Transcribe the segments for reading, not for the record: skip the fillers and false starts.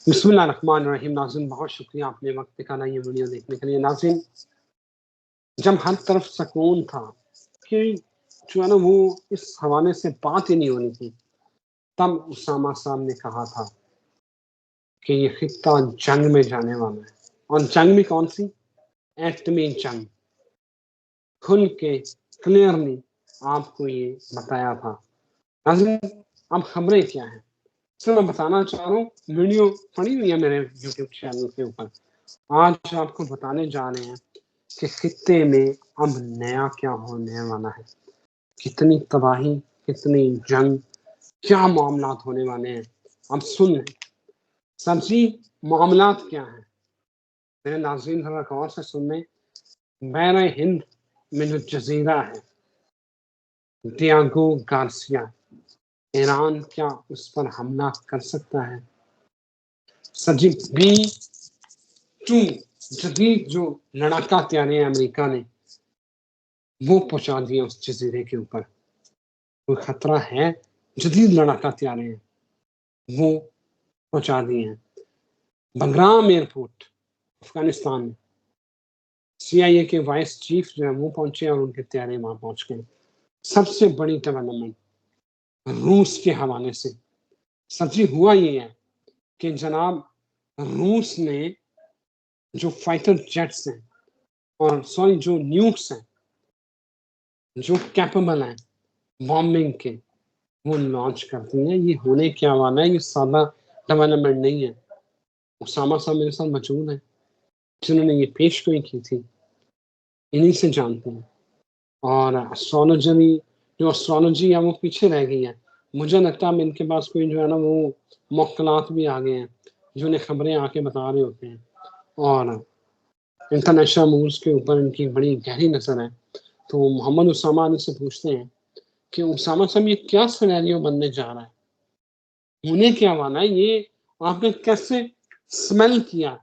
बिस्मिल्लाहिर्रहमानिर्रहीम। नाज़रीन, बहुत शुक्रिया आपने वक्त निकाला ये वीडियो देखने के लिए। नाज़रीन, जब हर तरफ सुकून था कि जो है ना वो इस हवाले से बात ही नहीं होनी थी, तब उसामा साहब ने कहा था कि ये खित्ता जंग में जाने वाला है। और जंग में कौन सी? एटमी जंग। खुल के क्लियरली आपको ये बताया था। नाज़रीन, अब खबरें क्या हैं तो मैं बताना चाह रहा हूँ। वीडियो पड़ी हुई है मेरे यूट्यूब चैनल के ऊपर। आज आपको बताने जा रहे हैं कि खित्ते में अब नया क्या होने वाला है, कितनी तबाही, कितनी जंग, क्या मामलात होने वाले हैं। अब सुन लें सब्जी मामलात क्या है। मेरे नाज़रीन जरा गौर से सुन लें। बहर हिंद में जो जजीरा है, डियागो गार्सिया, ईरान क्या उस पर हमला कर सकता है? सब्जी B-2 जदीद जो लड़ाका तैयार है अमेरिका ने, वो पहुंचा दिया उस जजीरे के ऊपर। कोई खतरा है? जदीद लड़ाका तैयार हैं वो पहुंचा दिए हैं। बगराम एयरपोर्ट अफगानिस्तान में CIA के वाइस चीफ जो है वो पहुंचे और उनके तैयारे वहां पहुंच गए। सबसे बड़ी डेवलपमेंट रूस के हवाले से सच्ची हुआ ये है कि जनाब रूस ने जो फाइटर जेट्स हैं और सॉरी जो न्यूक्स हैं जो कैपेबल हैं बॉम्बिंग के, वो लॉन्च कर दिए हैं। ये होने क्या वाला है, ये सादा डेवलपमेंट नहीं है। उसामा साहब मेरे साथ मौजूद है जिन्होंने ये पेशगोई की थी, इन्हीं से जानते हैं। और जो एस्ट्रोलॉजी है वो पीछे रह गई है। मुझे लगता है इनके पास कोई जो है ना वो मौकलात भी आ गए हैं जो उन्हें खबरें आके बता रहे होते हैं, और इंटरनेशनल मूव्स के ऊपर इनकी बड़ी गहरी नजर है। तो मोहम्मद उसामा अली से पूछते हैं कि उसामा साहब ये क्या सिनेरियो बनने जा रहा है, होने क्या वाला है, ये आपने कैसे स्मेल किया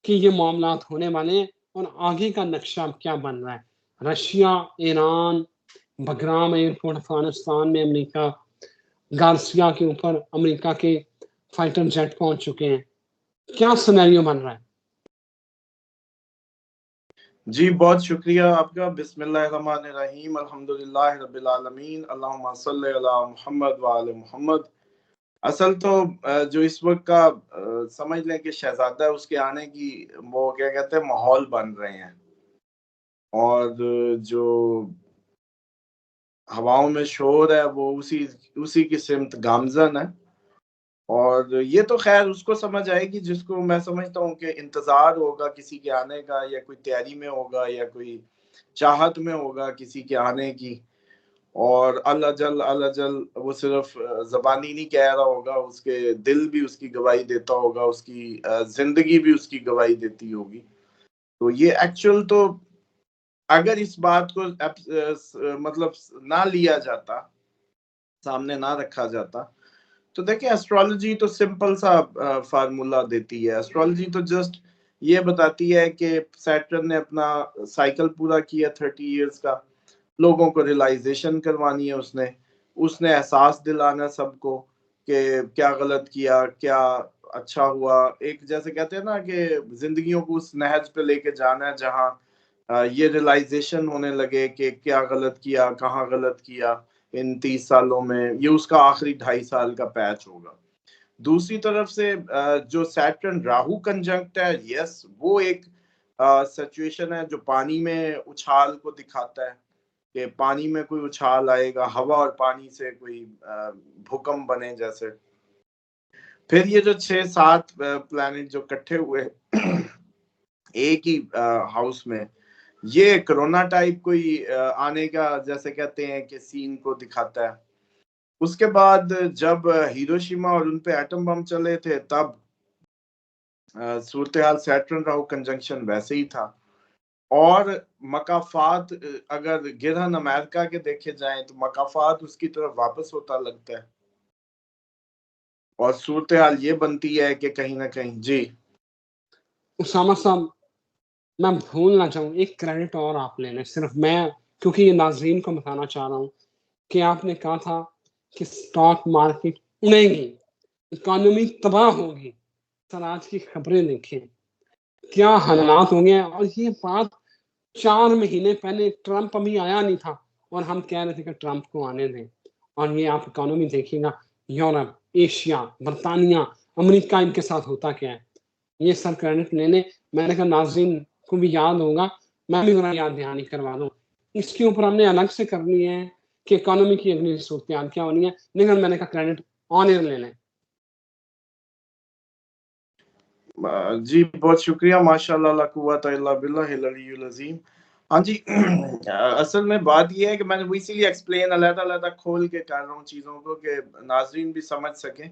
कि ये मामलात होने वाले हैं और आगे का नक्शा क्या बन रहा है? Russia, Iran, Bagram airport Afghanistan में अमेरिका, गार्सिया के ऊपर अमेरिका के फाइटर जेट पहुंच चुके हैं। क्या सिनेरियो बन रहा है? जी बहुत शुक्रिया आपका। बिस्मिल्लाहिर्रहमानिर्रहीम, अल्हम्दुलिल्लाह रब्बिल आलमीन, अल्लाहुम्मा सल्ली अला मुहम्मद व आले मुहम्मद। असल तो जो इस वक्त का समझ लें कि शहजादा उसके आने की वो क्या कहते हैं माहौल बन रहे हैं, और जो हवाओं में शोर है वो उसी की सिमत गामजन है। और ये तो खैर उसको समझ आएगी जिसको मैं समझता हूँ कि इंतजार होगा किसी के आने का, या कोई तैयारी में होगा, या कोई चाहत में होगा किसी के आने की। और अल अजल वो सिर्फ जबानी नहीं कह रहा होगा, उसके दिल भी उसकी गवाही देता होगा, उसकी जिंदगी भी उसकी गवाही देती होगी। तो ये एक्चुअल तो अगर इस बात को मतलब ना लिया जाता, सामने ना रखा जाता, तो देखिए एस्ट्रोलॉजी तो सिंपल सा फार्मूला देती है। एस्ट्रोलॉजी तो जस्ट ये बताती है कि सैटर्न ने अपना साइकिल पूरा किया 30 इयर्स का, लोगों को रियलाइजेशन करवानी है, उसने उसने एहसास दिलाना सबको कि क्या गलत किया, क्या अच्छा हुआ। एक जैसे कहते हैं ना कि जिंदगियों को उस नहज पे लेके जाना है जहाँ ये रियलाइजेशन होने लगे कि क्या गलत किया, कहाँ गलत किया इन 30 सालों में। ये उसका आखिरी 2.5 साल का पैच होगा। दूसरी तरफ से जो सैटर्न राहु कंजंक्ट है, यस वो एक सिचुएशन है जो पानी में उछाल को दिखाता है कि पानी में कोई उछाल आएगा, हवा और पानी से कोई भूकंप बने जैसे। फिर ये जो 6-7 प्लैनेट जो इकट्ठे हुए एक ही हाउस में, ये कोरोना टाइप कोई आने का जैसे कहते हैं कि सीन को दिखाता है। उसके बाद जब हिरोशिमा और उन पे एटम बम चले थे तब सूरत हाल सैटर्न राहु कंजंक्शन वैसे ही था। और मकाफात अगर गिरहन अमेरिका के देखे जाएं तो मकाफात उसकी तरफ वापस होता लगता है, और सूरत हाल ये बनती है कि कहीं ना कहीं जी। उसामा साहब, मैं भूल ना चाहूँ एक क्रेडिट और आप ले लें, सिर्फ मैं, क्योंकि ये नाजरीन को बताना चाह रहा हूँ कि आपने कहा था कि स्टॉक मार्केट उड़ेगी, इकोनॉमी तबाह होगी। सर आज की खबरें देखें, क्या हालात हो गए हैं। और ये बात 4 महीने पहले ट्रंप अभी आया नहीं था और हम कह रहे थे कि ट्रंप को आने दें। और ये आप इकोनॉमी देखिएगा, यूरोप, एशिया, बर्तानिया, अमेरिका, इनके साथ होता क्या है। ये सर क्रेडिट लेने, मैंने कहा नाज़रीन को भी याद होगा, मैं भी ज़रा याद दहानी करवा दूँ। इसके ऊपर हमने अलग से करनी है कि इकोनॉमी की अगली सूरत-हाल क्या होनी है, लेकिन मैंने कहा क्रेडिट ऑन एयर ले लें। जी बहुत शुक्रिया, माशाल्लाह ला कुव्वता इल्ला बिल्लाहिल अलियुल अज़ीम। हाँ जी, असल में बात ये है कि मैंने वो इसीलिए एक्सप्लेन अलग-अलग खोल के कर रहा हूँ चीज़ों को कि नाज़रीन भी समझ सकें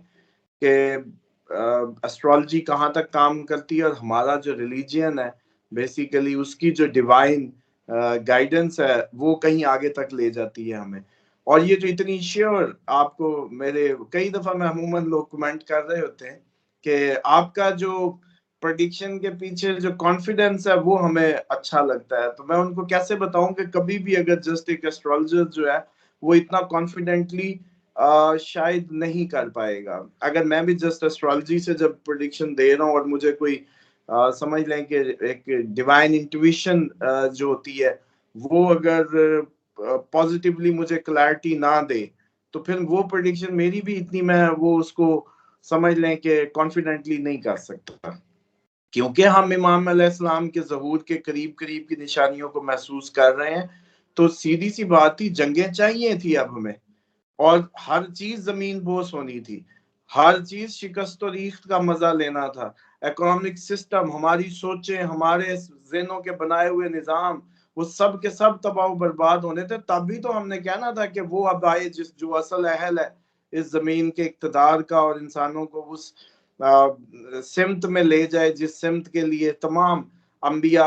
कि एस्ट्रोलॉजी कहाँ तक काम करती है और हमारा जो रिलीजियन है बेसिकली उसकी जो डिवाइन गाइडेंस है वो कहीं आगे तक ले जाती है हमें। और ये जो इतनी श्योर आपको मेरे कई दफ़ा मैं अमूमन लोग कमेंट कर रहे होते हैं कि आपका जो प्रेडिक्शन के पीछे जो कॉन्फिडेंस है वो हमें अच्छा लगता है। तो मैं उनको कैसे बताऊं कि कभी भी अगर जस्ट एक एस्ट्रोलॉजर जो है वो इतना कॉन्फिडेंटली शायद नहीं कर पाएगा। अगर मैं भी जस्ट एस्ट्रोलॉजी से जब प्रेडिक्शन दे रहा हूँ और मुझे कोई समझ लें कि एक डिवाइन इंट्यूशन जो होती है वो अगर पॉजिटिवली मुझे क्लैरिटी ना दे तो फिर वो प्रेडिक्शन मेरी भी इतनी मैं वो उसको समझ लें कि कॉन्फिडेंटली नहीं कर सकता, क्योंकि हम इमाम अलैहिस्सलाम के ज़हूर के करीब करीब की निशानियों को महसूस कर रहे हैं। तो सीधी सी बात थी, जंगें चाहिए थी अब हमें, और हर चीज जमीन बोस होनी थी, हर चीज शिकस्त और रीख्त का मजा लेना था। इकोनॉमिक सिस्टम, हमारी सोचें, हमारे ज़हनों के बनाए हुए निजाम, वो सब के सब तबाह बर्बाद होने थे। तभी तो हमने कहना था कि वो अब आए जिस जो असल अहल है इस जमीन के इक्तदार का और इंसानों को उस सिमत में ले जाए जिस सिमत के लिए तमाम अंबिया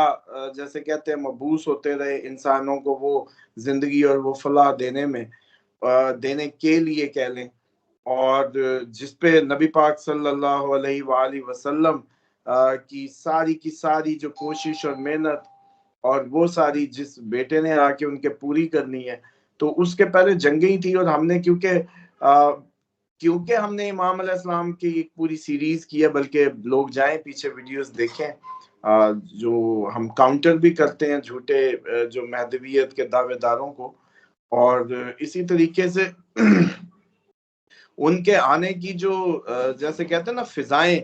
जैसे कहते हैं मबूस होते रहे इंसानों को वो जिंदगी और वो फलाह देने में देने के लिए कह लें। और जिस पे नबी पाक सल्लल्लाहु अलैहि वसल्लम की सारी जो कोशिश और मेहनत और वो सारी जिस बेटे ने आके उनके पूरी करनी है, तो उसके पहले जंगें ही थी। और हमने क्योंकि हमने इमाम अलैहिस्सलाम की एक पूरी सीरीज की है, बल्कि लोग जाएं पीछे वीडियोस देखें, जो हम काउंटर भी करते हैं झूठे जो महदवियत के दावेदारों को। और इसी तरीके से उनके आने की जो जैसे कहते हैं ना फिजाएं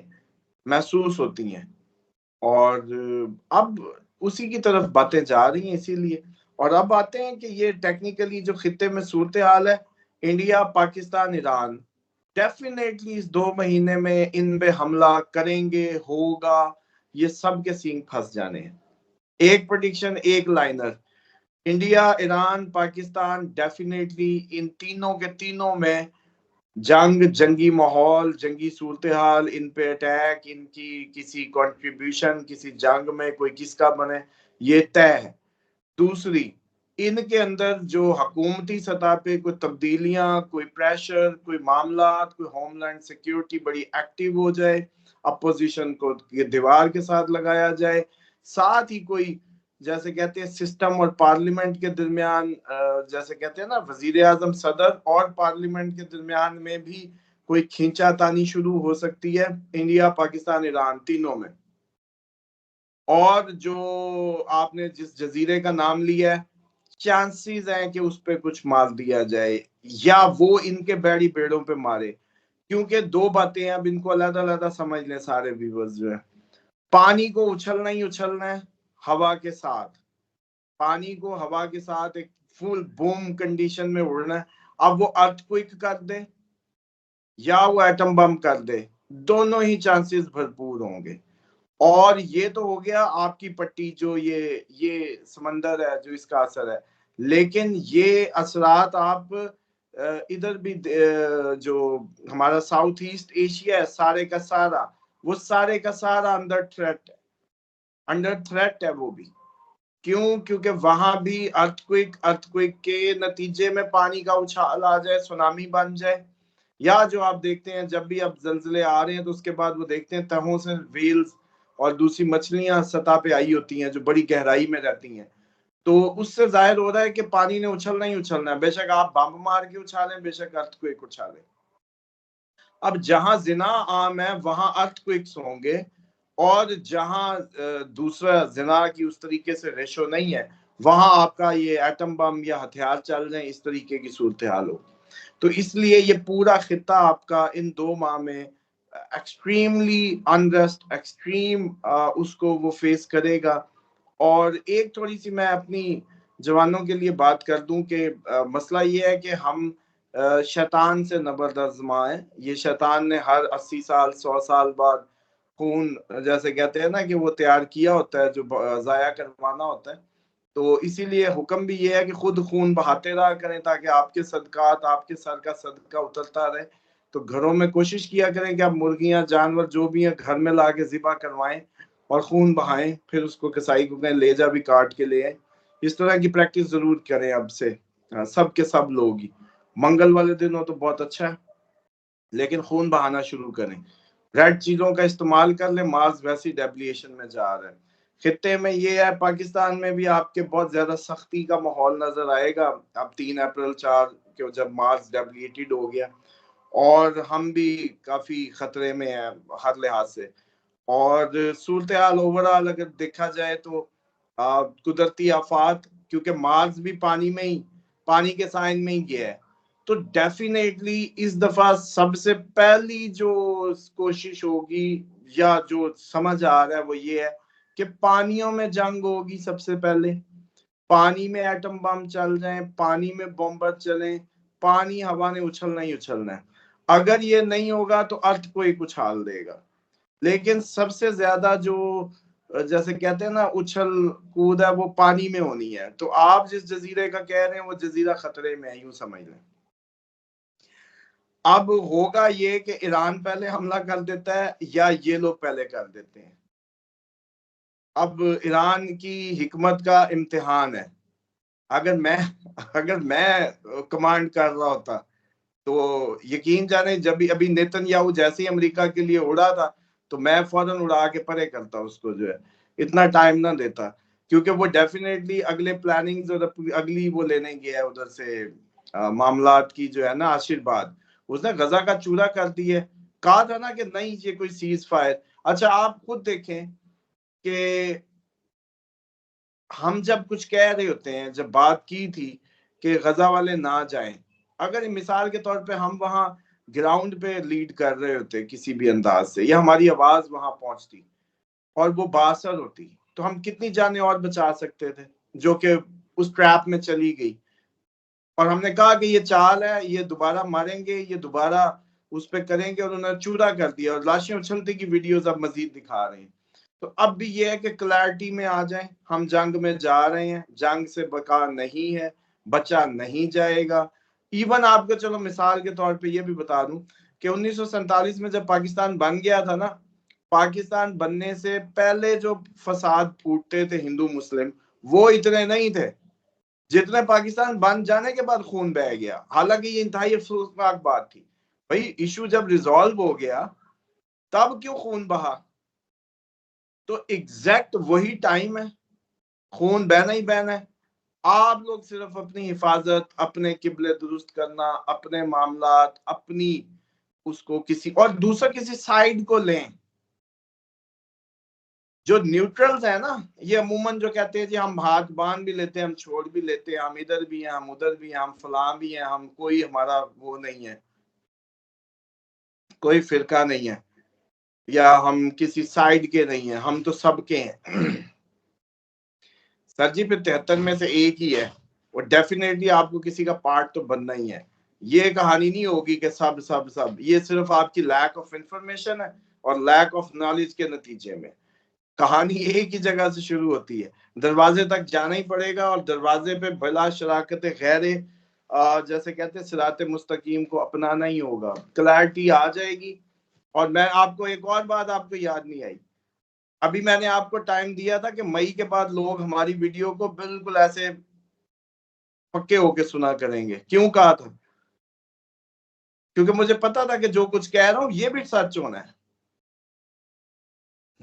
महसूस होती हैं, और अब उसी की तरफ बातें जा रही हैं इसीलिए। और अब आते हैं कि ये टेक्निकली जो खित्ते में सूरत हाल है, इंडिया, पाकिस्तान, ईरान डेफिनेटली इस 2 महीने में इन पे हमला करेंगे, होगा। ये सब के सींग फंस जाने हैं। एक प्रेडिक्शन, एक liner, India, Iran, Pakistan definitely in तीनों के तीनों में जंगी माहौल, जंगी सूरत हाल, इन पे अटैक, इनकी किसी कंट्रीब्यूशन किसी जंग में कोई किसका बने ये तय है। दूसरी, इनके अंदर जो हुकूमती सतह पे कोई तब्दीलियां, कोई प्रेशर, कोई मामला, कोई होमलैंड सिक्योरिटी बड़ी एक्टिव हो जाए, अपोजिशन को ये दीवार के साथ लगाया जाए, साथ ही कोई जैसे कहते हैं सिस्टम और पार्लियामेंट के दरमियान जैसे कहते हैं ना वजीर आजम सदर और पार्लियामेंट के दरमियान में भी कोई खींचातानी शुरू हो सकती है, इंडिया, पाकिस्तान, ईरान तीनों में। और जो आपने जिस जजीरे का नाम लिया है, चांसेस हैं कि उस पे कुछ मार दिया जाए या वो इनके बैड़ी बेड़ों पे मारे। क्योंकि दो बातें हैं, अब इनको अलग अलग समझ लें सारे व्यूअर्स जो है। पानी को उछलना ही उछलना है हवा के साथ, पानी को हवा के साथ एक फुल बूम कंडीशन में उड़ना है। अब वो अर्थक्वेक कर दे या वो एटम बम कर दे, दोनों ही चांसेस भरपूर होंगे। और ये तो हो गया आपकी पट्टी जो ये समंदर है जो इसका असर है, लेकिन ये असरात आप इधर भी जो हमारा साउथ ईस्ट एशिया है सारे का सारा, वो सारे का सारा अंडर थ्रेट है वो भी। क्यों? क्योंकि वहां भी अर्थक्वेक के नतीजे में पानी का उछाल आ जाए, सुनामी बन जाए, या जो आप देखते हैं जब भी अब जल्जले आ रहे हैं तो उसके बाद वो देखते हैं तहों से व्हेल्स और दूसरी मछलियां सतह पे आई होती हैं जो बड़ी गहराई में रहती हैं। तो उससे जाहिर हो रहा है कि पानी ने उछलना ही उछलना है, बेशक आप बम मार के उछालें, बेशक अर्थक्वेक उछालें। अब जहां जिना आम है वहां अर्थक्वेक्स होंगे, और जहां दूसरा जिना की उस तरीके से रेशो नहीं है वहां आपका ये एटम बम या हथियार चल रहे हैं, इस तरीके की सूरत हाल हो। तो इसलिए ये पूरा खिता आपका इन 2 माह में एक्सट्रीमली अनरेस्ट, एक्सट्रीम उसको वो फेस करेगा। और एक थोड़ी सी मैं अपनी जवानों के लिए बात कर दूं कि मसला ये है कि हम शैतान से नबर आजमाएं। ये शैतान ने हर 80 साल 100 साल बाद खून, जैसे कहते हैं ना कि वो तैयार किया होता है जो जाया करवाना होता है। तो इसीलिए हुक्म भी ये है कि खुद खून बहाते रहा करें ताकि आपके सदकात, आपके सर का सदका उतरता रहे। तो घरों में कोशिश किया करें कि आप मुर्गियां, जानवर जो भी हैं घर में ला के ज़िबा करवाएं और खून बहाएं, फिर उसको कसाई को कहें ले जा भी काट के ले आए। इस तरह की प्रैक्टिस जरूर करें अब से, सब के सब लोग ही। मंगल वाले दिन हो तो बहुत अच्छा है, लेकिन खून बहाना शुरू करें। रेड चीजों का इस्तेमाल कर ले, मार्स वैसी डेब्लिएशन में जा रहा है। खित्ते में ये है, पाकिस्तान में भी आपके बहुत ज्यादा सख्ती का माहौल नजर आएगा अब 3 अप्रैल 4 के जब मार्स डेब्लिएटेड हो गया, और हम भी काफी खतरे में हैं हर लिहाज से। और सूरत हाल ओवरऑल अगर देखा जाए तो कुदरती आफात, क्योंकि मार्स भी पानी में ही, पानी के साइन में ही गया है, तो डेफिनेटली इस दफा सबसे पहली जो कोशिश होगी या जो समझ आ रहा है वो ये है कि पानियों में जंग होगी। सबसे पहले पानी में एटम बम चल जाए, पानी में बॉम्बर चले, पानी हवा ने उछलना ही उछलना है। अगर ये नहीं होगा तो अर्थ को ही कुछ हाल देगा। लेकिन सबसे ज्यादा जो जैसे कहते हैं ना उछल कूद है वो पानी में होनी है। तो आप जिस जजीरे का कह रहे हैं वो जजीरा खतरे में है, यूं समझ लें। अब होगा ये कि ईरान पहले हमला कर देता है या ये लोग पहले कर देते हैं। अब ईरान की हिकमत का इम्तिहान है। अगर मैं कमांड कर रहा होता तो यकीन जाने, जब भी अभी नेतन्याहू जैसे ही अमेरिका के लिए उड़ा था तो मैं फौरन उड़ा के परे करता उसको, जो है इतना टाइम ना देता, क्योंकि वो डेफिनेटली अगले प्लानिंग्स और अगली वो लेने गया है उधर से मामलात की जो है ना आशीर्वाद। उसने गजा का चूरा कर दिया। कहा था ना कि नहीं ये कोई सीज फायर। अच्छा आप खुद देखें कि हम जब कुछ कह रहे होते हैं, जब बात की थी कि गजा वाले ना जाएं, अगर मिसाल के तौर पे हम वहां ग्राउंड पे लीड कर रहे होते किसी भी अंदाज से, या हमारी आवाज वहां पहुंचती और वो बासर होती, तो हम कितनी जानें और बचा सकते थे जो कि उस ट्रैप में चली गई। और हमने कहा कि ये चाल है, ये दोबारा मारेंगे, ये दोबारा उस पर करेंगे, और उन्होंने चूरा कर दिया और लाशें उछलती की वीडियोस अब मजीद दिखा रहे हैं। तो अब भी ये है कि क्लैरिटी में आ जाए, हम जंग में जा रहे हैं, जंग से बका नहीं है, बचा नहीं जाएगा। इवन आपको चलो मिसाल के तौर पे ये भी बता दूं कि 1947 में जब पाकिस्तान बन गया था ना, पाकिस्तान बनने से पहले जो फसाद फूटते थे हिंदू मुस्लिम, वो इतने नहीं थे जितने पाकिस्तान बन जाने के बाद खून बह गया। हालांकि ये इंतहाई अफसोसनाक बात थी। भाई इशू जब रिजॉल्व हो गया तब क्यों खून बहा? तो एग्जैक्ट वही टाइम है, खून बहना ही बहना है। आप लोग सिर्फ अपनी हिफाजत, अपने किबले दुरुस्त करना, अपने मामलात, अपनी उसको किसी और दूसरा किसी साइड को लें। जो न्यूट्रल्स है ना, ये अमूमन जो कहते हैं जी हम हाथ बांध भी लेते हैं, हम छोड़ भी लेते हैं, हम इधर भी हैं, हम उधर भी हैं, हम फलां भी हैं, हम कोई हमारा वो नहीं है, कोई फिरका नहीं है, या हम किसी साइड के नहीं है, हम तो सबके हैं। सर जी फिर 73 में से एक ही है, और डेफिनेटली आपको किसी का पार्ट तो बनना ही है। ये कहानी नहीं होगी कि सब सब सब, ये सिर्फ आपकी लैक ऑफ इंफॉर्मेशन है और लैक ऑफ नॉलेज के नतीजे में। कहानी एक ही जगह से शुरू होती है, दरवाजे तक जाना ही पड़ेगा, और दरवाजे पे भला शराकत गैरे जैसे कहते हैं सिराते मुस्तकीम को अपनाना ही होगा। क्लैरिटी आ जाएगी। और मैं आपको एक और बात आपको याद नहीं आई, अभी मैंने आपको टाइम दिया था कि मई के बाद लोग हमारी वीडियो को बिल्कुल ऐसे पक्के होके सुना करेंगे। क्यों कहा था? क्योंकि मुझे पता था कि जो कुछ कह रहा हूं ये भी सच होना है,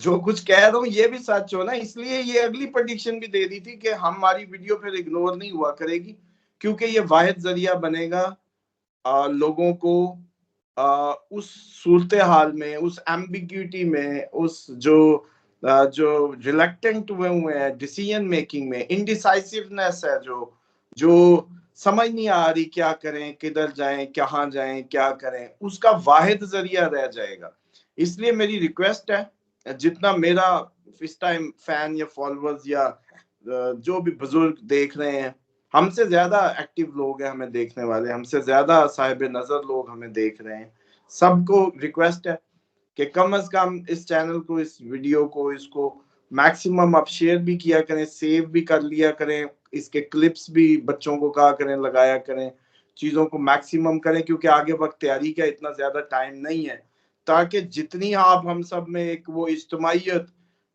जो कुछ कह रहा हूं ये भी सच होना है। इसलिए ये अगली प्रेडिक्शन भी दे दी थी कि हमारी वीडियो फिर इग्नोर नहीं हुआ करेगी, क्योंकि ये वाहिद जरिया बनेगा लोगों को उस सूरत हाल में, उस एम्बिग्यूटी में, उस जो रिलेक्टेंट हुए हैं डिसीजन मेकिंग में, इनडिसाइसिवनेस है, जो समझ नहीं आ रही क्या करें, किधर जाएं, कहाँ जाएं, क्या करें, उसका वाहिद जरिया रह जाएगा। इसलिए मेरी रिक्वेस्ट है, जितना मेरा इस टाइम फैन या फॉलोअर्स या जो भी बुजुर्ग देख रहे हैं, हमसे ज्यादा एक्टिव लोग हैं हमें देखने वाले, हमसे ज्यादा साहिब नजर लोग हमें देख रहे हैं, सबको रिक्वेस्ट है कि कम से कम इस चैनल को, इस वीडियो को, इसको मैक्सिमम आप शेयर भी किया करें, सेव भी कर लिया करें, इसके क्लिप्स भी बच्चों को कहा करें, लगाया करें, चीजों को मैक्सिमम करें, क्योंकि आगे वक्त तैयारी का इतना ज्यादा टाइम नहीं है, ताकि जितनी आप हम सब में एक वो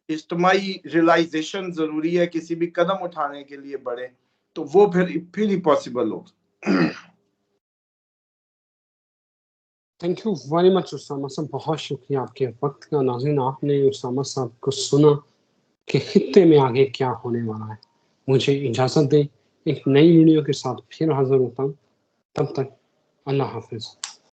इज्तिमाई रियलाइजेशन जरूरी है किसी भी कदम उठाने के लिए बढ़े, तो वो फिर ही पॉसिबल हो। Thank you very much Usama साहब, बहुत शुक्रिया आपके वक्त का। नाज़रीन, आपने उसामा साहब को सुना कि खित्ते में आगे क्या होने वाला है। मुझे इजाज़त दें, एक नई वीडियो के साथ फिर हाजिर होता हूँ। तब तक अल्लाह हाफिज़।